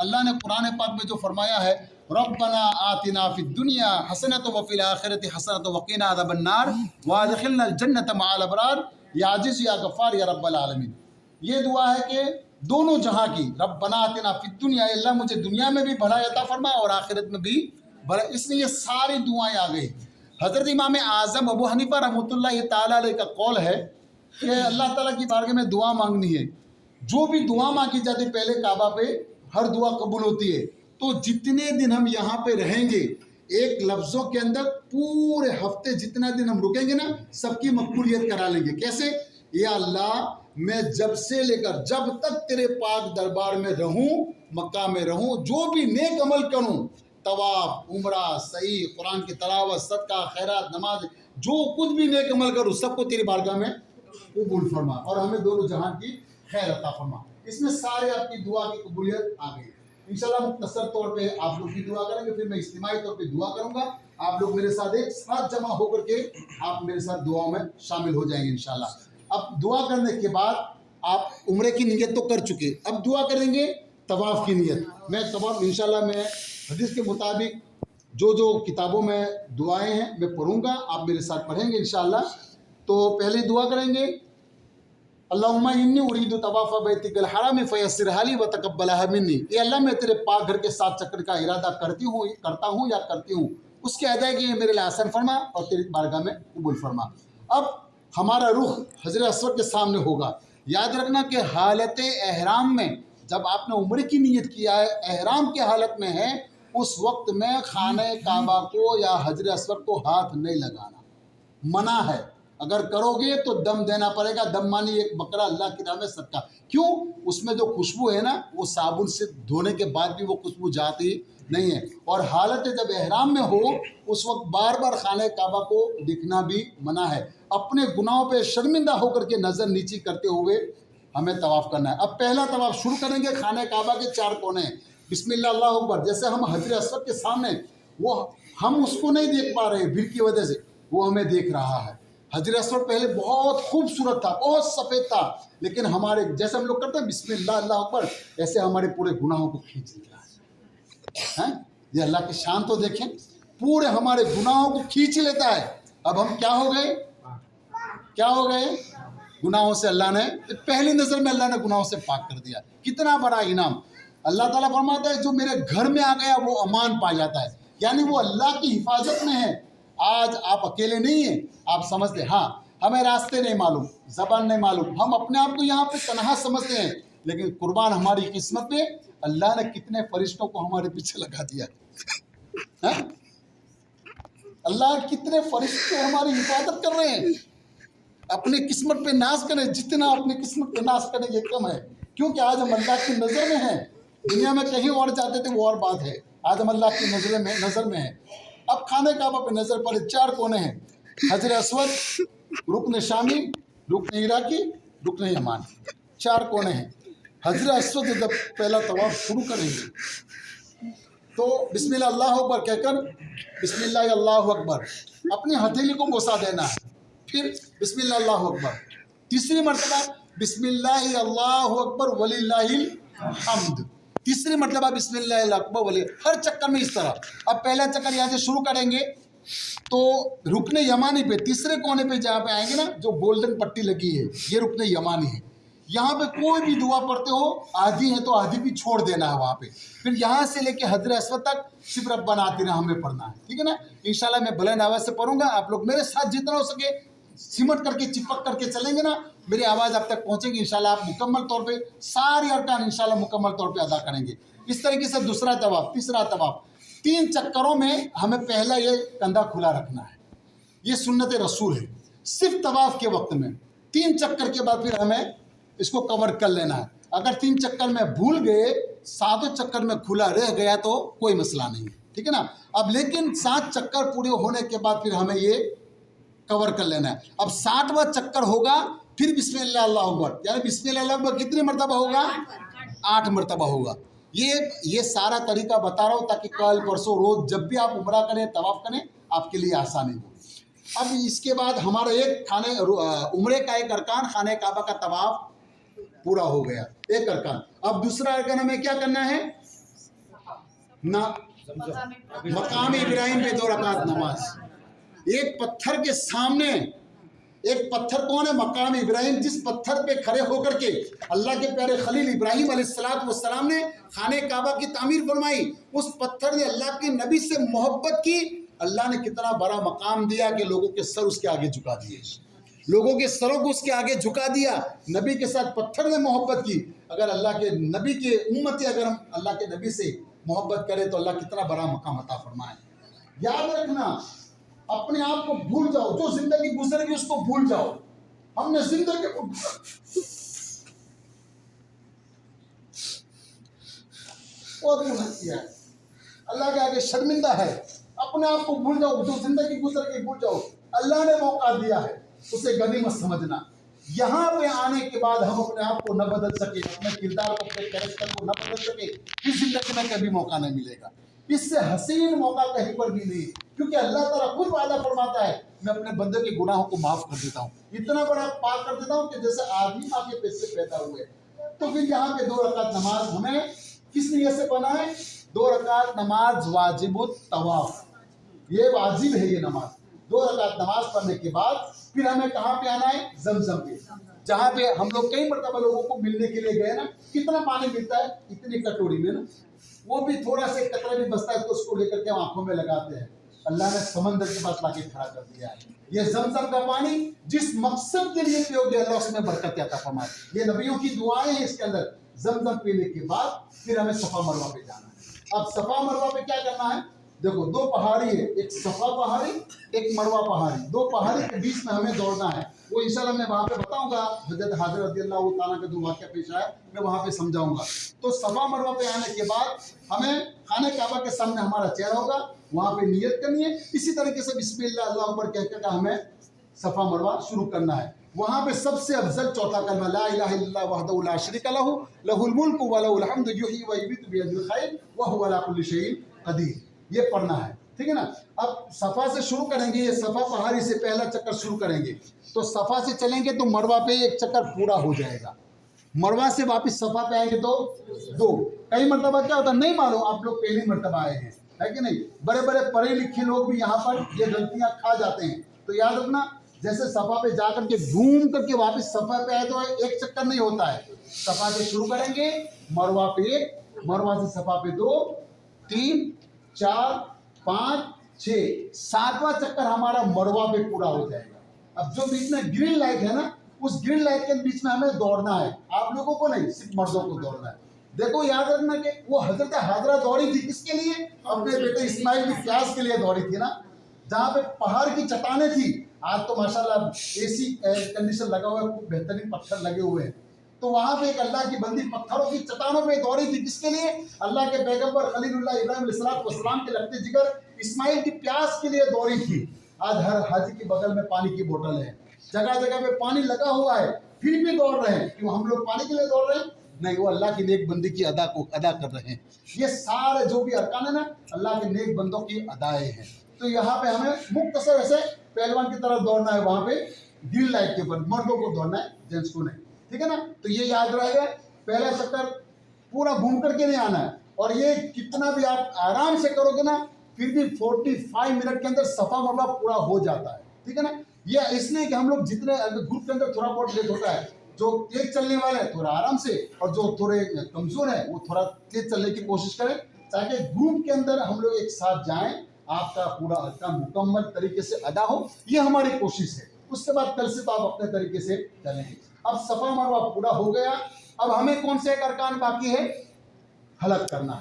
اللہ نے قرآن پاک میں جو فرمایا ہے ربنا آتنا فی الدنیا حسنۃ وفی الآخرۃ حسنۃ وقنا عذاب النار وادخلنا الجنۃ مع الابرار یا عزیز یا غفار یا رب العالمین. یہ دعا ہے کہ دونوں جہاں کی ربنا آتنا فی الدنیا، اللہ مجھے دنیا میں بھی بھلائی عطا فرما اور آخرت میں بھی بھلا. اس لیے یہ ساری دعائیں آ گئی. حضرت امام اعظم ابو حنیفہ رحمۃ اللہ تعالیٰ علیہ کا قول ہے کہ اللہ تعالیٰ کی بارگاہ میں دعا مانگنی ہے. جو بھی دعا مانگی جاتی پہلے کعبہ پہ ہر دعا قبول ہوتی ہے. تو جتنے دن ہم یہاں پہ رہیں گے ایک لفظوں کے اندر پورے ہفتے جتنا دن ہم رکیں گے نا سب کی مقبولیت کرا لیں گے. کیسے؟ یا اللہ میں جب سے لے کر جب تک تیرے پاک دربار میں رہوں، مکہ میں رہوں، جو بھی نیک عمل کروں، طواف، عمرہ، سعی، قرآن کی تلاوت، صدقہ، خیرات، نماز، جو کچھ بھی نیک عمل کروں سب کو تیری بارگاہ میں قبول فرما اور ہمیں دونوں جہاں کی خیر عطا فرما. اس میں سارے آپ کی دعا کی قبولیت آ گئی. انشاءاللہ مختصر طور پہ آپ لوگ بھی دعا کریں گے، پھر میں اجتماعی طور پہ دعا کروں گا. آپ لوگ میرے ساتھ ایک ساتھ جمع ہو کر کے آپ میرے ساتھ دعاؤں میں شامل ہو جائیں گے انشاءاللہ. اب دعا کرنے کے بعد آپ عمرے کی نیت تو کر چکے، اب دعا کریں گے طواف کی نیت. میں طواف انشاءاللہ میں حدیث کے مطابق جو کتابوں میں دعائیں ہیں میں پڑھوں گا، آپ میرے ساتھ پڑھیں گے انشاءاللہ. تو پہلے دعا کریں گے اللہم انی ارید طواف بیتک الحرام فیسرھا لی وتقبلھا منی. اے اللہ میں تیرے پاک گھر کے 7 چکر کا ارادہ کرتا ہوں یا کرتی ہوں، اس کی ادائیگی میرے لیے آسان فرما اور تیری بارگاہ میں قبول فرما. اب ہمارا رخ حجر اسود کے سامنے ہوگا. یاد رکھنا کہ حالت احرام میں جب آپ نے عمرے کی نیت کیا ہے، احرام کی حالت میں ہے، اس وقت میں خانہ کعبہ کو یا حجر اسود کو ہاتھ نہیں لگانا، منع ہے. اگر کرو گے تو دم دینا پڑے گا. دم مانی ایک بکرا اللہ کی راہ میں صدقہ. کیوں؟ اس میں جو خوشبو ہے نا وہ صابن سے دھونے کے بعد بھی وہ خوشبو جاتی نہیں ہے. اور حالت جب احرام میں ہو اس وقت بار بار خانہ کعبہ کو دیکھنا بھی منع ہے. اپنے گناہوں پہ شرمندہ ہو کر کے نظر نیچی کرتے ہوئے ہمیں طواف کرنا ہے. اب پہلا طواف شروع کریں گے. خانہ کعبہ کے 4 کونے ہیں. بسم اللہ اللہ اکبر. جیسے ہم حجر اسود کے سامنے وہ ہم اس کو نہیں دیکھ پا رہے بھیڑ کی وجہ سے، وہ ہمیں دیکھ رہا ہے. حجر اسود پہلے بہت خوبصورت تھا، بہت سفید تھا، لیکن ہمارے جیسے ہم لوگ کرتے ہیں بسم اللہ اللہ اکبر، ایسے ہمارے پورے گناہوں کو کھینچ لیتا ہے. یہ اللہ کی شان تو دیکھیں، پورے ہمارے گناہوں کو کھینچ لیتا ہے. اب ہم کیا ہو گئے گناہوں سے اللہ نے پہلی نظر میں اللہ نے گناہوں سے پاک کر دیا. کتنا بڑا انعام. اللہ تعالیٰ فرماتا ہے جو میرے گھر میں آ گیا وہ امان پا جاتا ہے، یعنی وہ اللہ کی حفاظت میں ہے. آج آپ اکیلے نہیں ہیں. آپ سمجھتے ہیں ہاں ہمیں راستے نہیں معلوم، زبان نہیں معلوم، ہم اپنے آپ کو یہاں پہ تنہا سمجھتے ہیں، لیکن قربان ہماری قسمت میں اللہ نے کتنے فرشتوں کو ہمارے پیچھے لگا دیا. اللہ کتنے فرشتے ہماری حفاظت کر رہے ہیں. اپنی قسمت پہ ناز کریں، جتنا اپنی قسمت پہ ناز کریں یہ کم ہے، کیونکہ آج ہم اللہ کی نظر میں ہیں. دنیا میں کہیں اور جاتے تھے وہ اور بات ہے، آج ہم اللہ کی نظر میں ہیں. اب خانہ کعبہ پہ نظر پڑے 4 کونے ہیں. حجر اسود، رکن شامی، رکن عراقی، رکن یمانی، 4 کونے ہیں. حجر اسود جب پہلا طواف شروع کریں گے تو بسم اللہ اللہ اکبر کہہ کر بسم اللہ اللہ اکبر اپنی ہتھیلی کو بوسا دینا ہے. پھر بسم اللہ اللہ اکبر. تیسری مرتبہ بسم اللہ اللہ اکبر وللہ الحمد. تیسری مرتبہ بسم اللہ اللہ اکبر ولی. ہر چکر میں اس طرح. اب پہلا چکر یہاں سے شروع کریں گے تو رکن یمانی پہ تیسرے کونے پہ جہاں پہ آئیں گے نا جو گولڈن پٹی لگی ہے یہ رکن یمانی ہے. یہاں پہ کوئی بھی دعا پڑھتے ہو آدھی ہے تو آدھی بھی چھوڑ دینا ہے وہاں پہ. پھر یہاں سے لے کے حجر اسود تک صرف ربنا آتنا ہمیں پڑھنا ہے. ٹھیک ہے نا. انشاءاللہ میں بلند آواز سے پڑھوں گا، آپ لوگ میرے ساتھ جتنا ہو سکے سمٹ کر کے چپک کر کے چلیں گے نا، میری آواز آپ تک پہنچے گی. انشاءاللہ آپ مکمل طور پہ ساری ارکان انشاءاللہ مکمل طور پہ ادا کریں گے. اس طریقے سے دوسرا طواف، تیسرا طواف، 3 چکروں میں ہمیں پہلا یہ کندھا کھلا رکھنا ہے. یہ سنت رسول ہے. صرف طواف کے وقت میں 3 چکر کے بعد پھر ہمیں اس کو کور کر لینا ہے. اگر 3 چکر میں بھول گئے، 7 چکر میں کھلا رہ گیا تو کوئی مسئلہ نہیں ہے. ٹھیک ہے نا. اب لیکن 7 چکر پورے ہونے کے بعد پھر ہمیں یہ کور کر لینا ہے. اب 60واں چکر ہوگا پھر بسم اللہ اللہ اکبر، یعنی بسم اللہ اللہ اکبر کتنی مرتبہ ہوگا؟ 8 مرتبہ ہوگا. یہ سارا طریقہ بتا رہا ہوں تاکہ کل پرسوں روز جب بھی آپ عمرہ کریں طواف کریں آپ کے لیے آسانی ہو. اب اس کے بعد ہمارا ایک عمرے کا ایک ارکان خانہ کعبہ کا طواف پورا ہو گیا، ایک ارکان. اب دوسرا ارکان ہمیں کیا کرنا ہے؟ ना मकाम इब्राहिम पे 2 रकात नमाज। एक पत्थर के सामने, एक पत्थर कौन है? मकाम इब्राहिम, जिस पत्थर पे खड़े होकर के अल्लाह के प्यारे खलील इब्राहिम अलैहिस्सलाम ने खाने काबा की तामीर फरमाई। उस पत्थर ने अल्लाह के नबी से मोहब्बत की। अल्लाह ने कितना बड़ा मकाम दिया कि लोगों के सर उसके आगे झुका दिए, लोगों के सरों को उसके आगे झुका दिया। नबी के साथ पत्थर ने मोहब्बत की। अगर अल्लाह के नबी के उम्मती अगर हम अल्लाह के नबी से मोहब्बत करें तो अल्लाह कितना बड़ा मकाम अता फरमाए। याद रखना, अपने आप को भूल जाओ, जो जिंदगी गुजर गई उसको भूल जाओ। हमने जिंदगी को बहुत गुनाह किया है, अल्लाह के आगे शर्मिंदा है। अपने आप को भूल जाओ, जो जिंदगी गुजर गई भूल जाओ। अल्लाह ने मौका दिया है, उसे गनीमत समझना। यहाँ पे आने के बाद हम अपने आप को न बदल सके, अपने किरदार को, अपने कैरेक्टर को न बदल सके, इस जिंदगी में कभी मौका नहीं मिलेगा। इससे हसीन मौका कहीं पर भी नहीं, क्योंकि अल्लाह ताला खुद वादा फरमाता है, मैं अपने बंदे के गुनाहों को माफ कर देता हूँ, इतना बड़ा पाप कर देता हूँ कि जैसे आदमी माँ के पेट से पैदा हुए। तो फिर यहाँ पे 2 रकात नमाज हमें किस नियत से पढ़ना है? 2 रकात नमाज वाजिबुत तवाफ, ये वाजिब है ये नमाज। 2 रकात नमाज पढ़ने के बाद फिर हमें कहाँ पे आना है? जमजम पे, जहाँ पे हम लोग कई मरतबा लोगों को मिलने के लिए गए ना, कितना पानी मिलता है? इतनी कटोरी में ना, वो भी थोड़ा सा कतरा भी बचता है तो उसको लेकर के आंखों में लगाते हैं। अल्लाह ने समंदर के पास लाके खड़ा कर दिया है। ये जमजम का पानी जिस मकसद के लिए पियोगे अल्लाह उसमें बरकत अता फरमाए। ये नबियों की दुआएं हैं इसके अंदर। जमजम पीने के बाद फिर हमें सफा मरवा पे जाना है। अब सफा मरवा पे क्या करना है? देखो 2 पहाड़ी है, एक सफा पहाड़ी, एक मरवा पहाड़ी। 2 पहाड़ी के बीच में हमें दौड़ना है। वो इंशाल्लाह मैं वहाँ पे बताऊंगा, हजरत हाजिर रज़ियल्लाहु ताला का जो वाक़या पेश आया मैं वहाँ पे समझाऊंगा। तो सफा मरवा पे आने के बाद हमें खाने काबा के सामने हमारा चेहरा होगा, वहाँ पे नियत करनी है। इसी तरीके से बिस्मिल्लाह अल्लाहु अकबर कहकर हमें सफा मरवा शुरू करना है। वहाँ पे सबसे अफजल चौथा कलमा ला इलाहा इल्लल्लाह वहदहु ला शरीका लहू लहुल मुल्कु व लहुल हम्दु युहयी व युमीतु बियदिल खैर व हुवा अला कुल्लि शैइन कदीर। ये पढ़ना है, ठीक है ना। अब सफा से शुरू करेंगे, ये सफा पहाड़ी से पहला चक्कर शुरू करेंगे। तो सफा से चलेंगे तो मरवा पे एक चक्कर पूरा हो जाएगा। मरवा से वापस सफा पे आएंगे तो 2। कई मरतबा क्या होता है नहीं मालूम, आप लोग पहली मरतबा आए हैं, है कि नहीं। बड़े बड़े पढ़े लिखे लोग भी यहाँ पर ये गलतियाँ खा जाते हैं। तो याद रखना, जैसे सफा पे जा करके घूम करके वापस सफा पे आए तो एक चक्कर नहीं होता है। सफा से शुरू करेंगे, मरवा पे 1, मरवा से सफा पे 2, 3, 4, 5, 6, 7वां चक्कर हमारा मरवा पे पूरा हो जाएगा। अब जो बीच में ग्रीन लाइट है ना, उस ग्रीन लाइट के बीच में हमें दौड़ना है। आप लोगों को नहीं, सिर्फ मर्दों को दौड़ना है। देखो याद रखना कि वो हजरत हाजरा दौड़ी थी किसके लिए? अपने बेटे इस्माइल की प्यास के लिए दौड़ी थी ना। जहाँ पे पहाड़ की चट्टानें थी, आज तो माशाल्लाह एसी कंडीशन लगा हुआ है, खूब बेहतरीन पत्थर लगे हुए हैं। तो वहाँ पे एक अल्लाह की बंदी पत्थरों की चट्टानों पे दौड़ी थी किसके लिए? अल्लाह के पैगंबर खलीलुल्लाह इब्राहिम अलैहिस्सलाम के लगते जिगर इस्माइल की प्यास के लिए दौड़ी थी। आज हर हाजी के बगल में पानी की बोतल है, जगह जगह पे पानी लगा हुआ है, फिर भी दौड़ रहे हैं। क्यों हम लोग पानी के लिए दौड़ रहे हैं? नहीं, वो अल्लाह की नेक बंदी की अदा को अदा कर रहे हैं। ये सारे जो भी अरकान है ना, अल्लाह के नेक बंदों की अदाएं हैं। तो यहाँ पे हमें मुख्तसर ऐसे पहलवान की तरफ दौड़ना है। वहाँ पे ग्रीन लाइट के ऊपर मर्दों को दौड़ना है, जेंट्स को नहीं, ठीक है ना। तो ये याद रहेगा, पहला चक्कर पूरा घूम करके नहीं आना है। और ये कितना भी आप आराम से करोगे ना, फिर भी 45 मिनट के अंदर सफा मरवा पूरा हो जाता है, ठीक है ना। ये इसलिए कि हम लोग जितने ग्रुप के अंदर थोड़ा बहुत लेट होता है, जो तेज चलने वाले हैं थोड़ा आराम से, और जो थोड़े कमजोर है वो थोड़ा तेज चलने की कोशिश करें, ताकि ग्रुप के अंदर हम लोग एक साथ जाएं, आपका पूरा अरकान मुकम्मल तरीके से अदा हो। ये हमारी कोशिश है। उसके बाद कल से तो आप अपने तरीके से चलेंगे। अब सफा मरवा पूरा हो गया। अब हमें कौन से एक अरकान बाकी है? हलक करना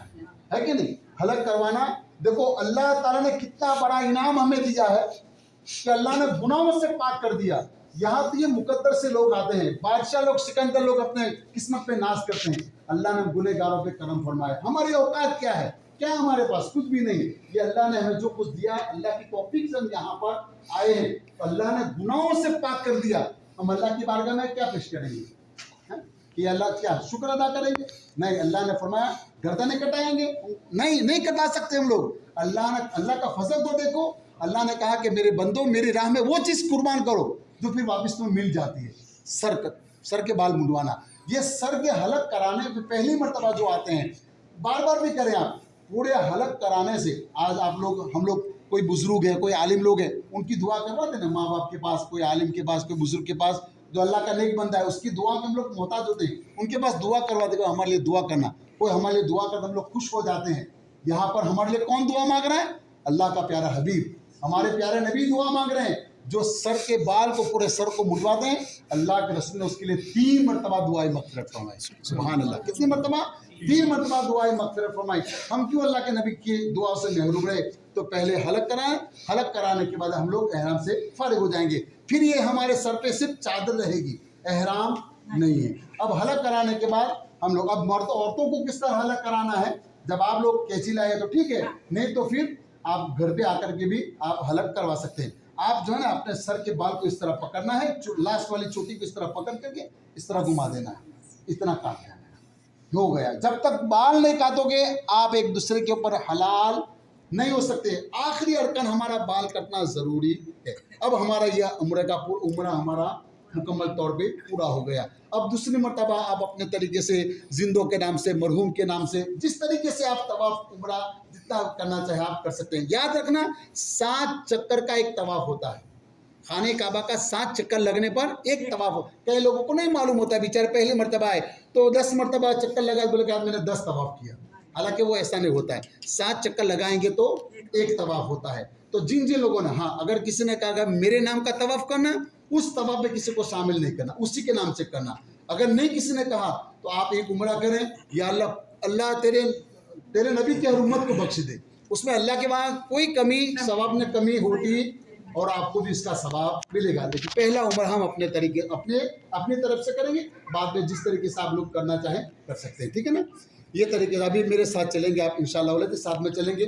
है कि नहीं? हलक करवाना। देखो अल्लाह ताला ने कितना बड़ा इनाम हमें दिया है कि अल्लाह ने गुनाहों से पाक कर दिया। यहाँ तो ये मुकद्दर से लोग आते हैं, बादशाह लोग, सिकंदर लोग अपने किस्मत पे नाज करते हैं। अल्लाह ने गुनहगारों पे करम फरमाया। हमारी औकात क्या है? क्या हमारे पास? कुछ भी नहीं। ये अल्लाह ने हमें जो कुछ दिया, अल्लाह की तौफीक से हम यहाँ पर आए हैं। तो अल्लाह ने गुनाहों से पाक कर दिया। हम अल्लाह की बारगाह में क्या पेश करेंगे? कि अल्लाह क्या शुक्र अदा करेंगे? नहीं, अल्लाह ने फरमाया गर्दनें कटाएंगे? नहीं कटा सकते हम लोग। अल्लाह का फजल तो देखो। अल्लाह ने कहा कि मेरे बंदो मेरी राह में वो चीज़ कुर्बान करो जो फिर वापस तुम्हें मिल जाती है। सर के बाल मुंडवाना। ये सर के हलक कराने पे पहली मरतबा जो आते हैं, बार बार भी करें आप, पूरे हलक कराने से आज आप लोग हम लोग कोई बुजुर्ग है, कोई आलिम लोग हैं, उनकी दुआ करवाते ना माँ बाप के पास, कोई आलिम के पास, कोई बुजुर्ग के पास जो अल्लाह का नेक बंदा है, उसकी दुआ में हम लोग मोहताज होते हैं, उनके पास दुआ करवाते हैं, हमारे लिए दुआ करना। कोई हमारे लिए दुआ करते हम लोग खुश हो जाते हैं। यहाँ पर हमारे लिए कौन दुआ मांग रहा है? अल्लाह का प्यारा हबीब, हमारे प्यारे नबी दुआ मांग रहे हैं। जो सर के बाल को, पूरे सर को मुड़वाते हैं, अल्लाह के रसूल ने उसके लिए 3 मरतबा दुआए मग़फ़िरत फरमाई। सुभान अल्लाह, कितनी मरतबा? 3 मरतबा दुआए मग़फ़िरत फरमाई। हम क्यों अल्लाह के नबी की दुआ से महरूम रहे? तो पहले हलक कराएं, हलक कराने के बाद हम लोग एहराम से फारिग हो जाएंगे। फिर ये हमारे सर पे सिर्फ चादर रहेगी, एहराम नहीं है। अब हलक कराने के बाद हम लोग, अब मर्द औरतों को किस तरह हलक कराना है? जब आप लोग कैंची लाए तो ठीक है, नहीं तो फिर आप घर पे आकर के भी आप हलक करवा सकते हैं। आप जो है ना अपने सर के बाल को इस तरह पकड़ना है, लास्ट वाली चोटी को इस तरह पकड़ करके इस तरह घुमा देना है, इतना काट देना है, हो गया। जब तक बाल नहीं काटोगे आप एक दूसरे के ऊपर हलाल नहीं हो सकते। आखिरी अरकान हमारा बाल कटना ज़रूरी है। अब हमारा यह उम्र हमारा मुकम्मल तौर पे पूरा हो गया। अब दूसरी मरतबा आप अपने तरीके से जिंदों के नाम से, मरहूम के नाम से, जिस तरीके से आप तवाफ उम्रा जितना करना चाहे आप कर सकते हैं। याद रखना 7 चक्कर का एक तवाफ होता है। खाने काबा का 7 चक्कर लगने पर एक तवाफ हो। कई लोगों को नहीं मालूम होता, बेचारे पहली मरतबा आए तो 10 मरतबा चक्कर लगा, बोले कि मैंने 10 तवाफ किया। हालांकि वो ऐसा नहीं होता है, 7 चक्कर लगाएंगे तो एक तवाफ होता है। तो जिन जिन लोगों ने, हाँ, अगर किसी ने कहा मेरे नाम का तवाफ करना, उस तवाफ में किसी को शामिल नहीं करना, उसी के नाम से करना। अगर नहीं किसी ने कहा तो आप एक उम्रा करें, या अल्लाह तेरे नबी की हर उम्मत को बख्श दे। उसमें अल्लाह के वहाँ कोई कमी, सवाब में कमी होती और आपको भी इसका सवाब मिलेगा। लेकिन पहला उम्र हम अपने तरीके, अपनी तरफ से करेंगे, बाद में जिस तरीके से आप लोग करना चाहें कर सकते हैं, ठीक है ना। ये तरीके से अभी मेरे साथ चलेंगे आप, इंशाअल्लाह वाले के साथ में चलेंगे।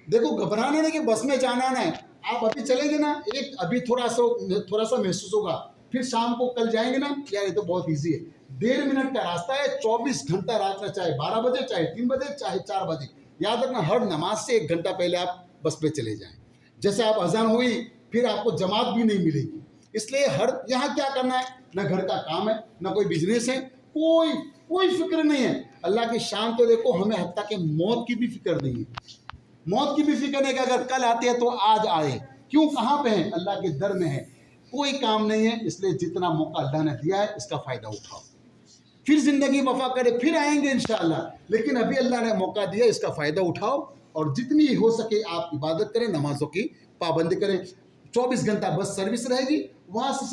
देखो, घबराना नहीं कि बस में जाना है, आप अभी चलेंगे ना, एक अभी थोड़ा सा महसूस होगा, फिर शाम को कल जाएंगे ना, यार ये तो बहुत इजी है। 1.5 मिनट का रास्ता है, 24 घंटा रात में, चाहे 12 बजे, चाहे 3 बजे, चाहे 4 बजे। याद रखना, हर नमाज से 1 घंटा पहले आप बस पे चले जाएं। जैसे आप अजान हुई, फिर आपको जमात भी नहीं मिलेगी। इसलिए यहाँ क्या करना है, ना घर का काम है, ना कोई बिजनेस है, कोई फिक्र नहीं है। अल्लाह की शान तो देखो, हमें हत्ता के मौत की भी फिक्र नहीं है। मौत की भी फिक्र नहीं कि अगर कल आते हैं तो आज आए। क्यों, कहाँ पे हैं? अल्लाह के दर में है, कोई काम नहीं है। इसलिए जितना मौका अल्लाह ने दिया है इसका फ़ायदा उठाओ। फिर ज़िंदगी वफा करे, फिर आएंगे इंशाअल्लाह। लेकिन अभी अल्लाह ने मौका दिया, इसका फ़ायदा उठाओ और जितनी हो सके आप इबादत करें, नमाजों की पाबंदी करें। 24 घंटा बस सर्विस रहेगी, वहाँ से